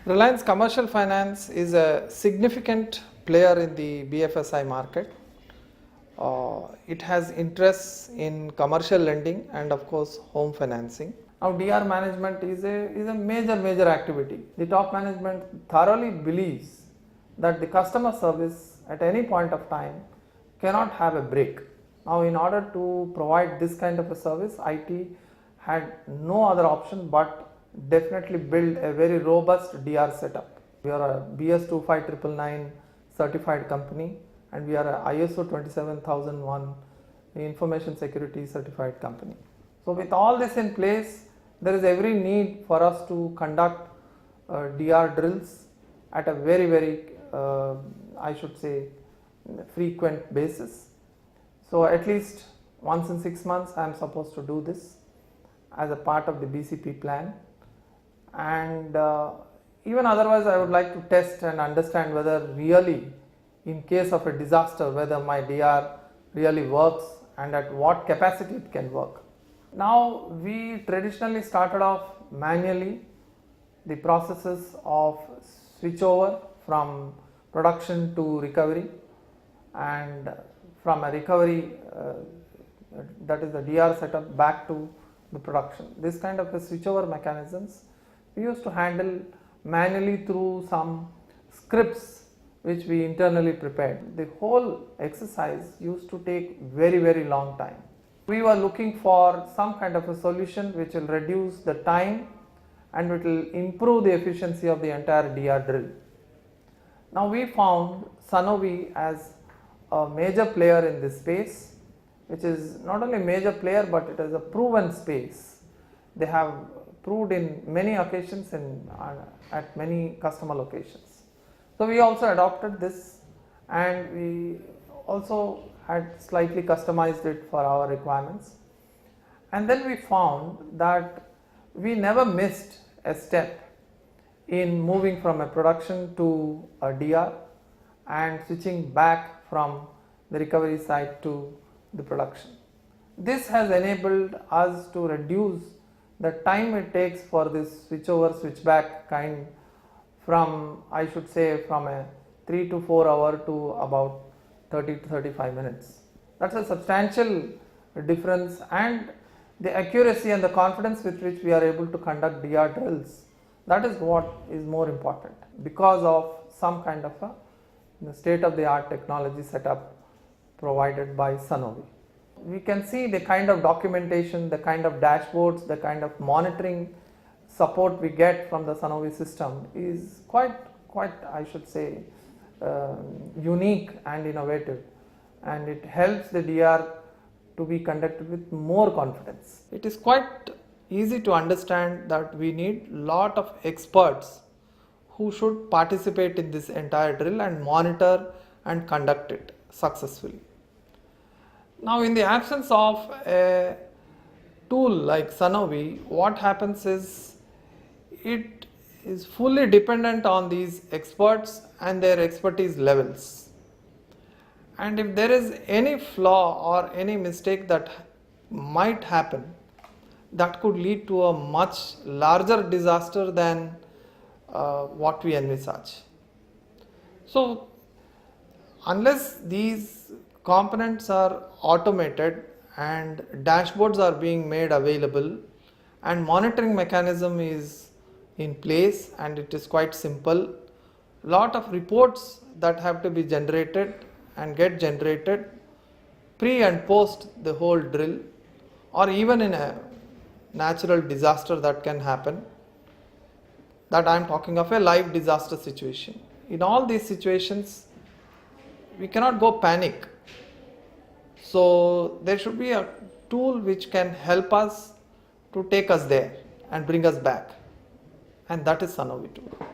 Reliance Commercial Finance is a significant player in the BFSI market. It has interests in commercial lending and of course home financing. Now DR management is a major activity. The top management thoroughly believes that the customer service at any point of time cannot have a break. Now in order to provide this kind of a service, IT had no other option but definitely build a very robust DR setup. We are a BS 25999 certified company and we are a ISO 27001 information security certified company. So with all this in place, there is every need for us to conduct DR drills at a very I should say frequent basis. So at least once in 6 months I am supposed to do this as a part of the BCP plan, and even otherwise I would like to test and understand whether really in case of a disaster whether my DR really works and at what capacity it can work. Now we traditionally started off manually the processes of switchover from production to recovery, and from a recovery that is the DR setup back to the production. This kind of a switchover mechanisms we used to handle manually through some scripts which we internally prepared. The whole exercise used to take very long time. We were looking for some kind of a solution which will reduce the time and it will improve the efficiency of the entire DR drill. Now we found Sanovi as a major player in this space, which is not only a major player but it is a proven space. They have proved in many occasions at many customer locations. So we also adopted this and we also had slightly customized it for our requirements, and then we found that we never missed a step in moving from a production to a DR and switching back from the recovery side to the production. This has enabled us to reduce the time it takes for this switchover switchback kind from, I should say, from a 3 to 4 hour to about 30 to 35 minutes. That's a substantial difference, and the accuracy and the confidence with which we are able to conduct DR drills, that is what is more important because of some kind of a state-of-the-art technology setup provided by Sanovi. We can see the kind of documentation, the kind of dashboards, the kind of monitoring support we get from the Sanovi system is quite I should say unique and innovative, and it helps the DR to be conducted with more confidence. It is quite easy to understand that we need lot of experts who should participate in this entire drill and monitor and conduct it successfully. Now in the absence of a tool like Sanovi, what happens is it is fully dependent on these experts and their expertise levels, and if there is any flaw or any mistake that might happen, that could lead to a much larger disaster than what we envisage. So unless these components are automated and dashboards are being made available and monitoring mechanism is in place and it is quite simple, lot of reports that have to be generated and get generated pre and post the whole drill, or even in a natural disaster that can happen, that I am talking of a live disaster situation. In all these situations we cannot go panic. So there should be a tool which can help us to take us there and bring us back, and that is Sanovi tool.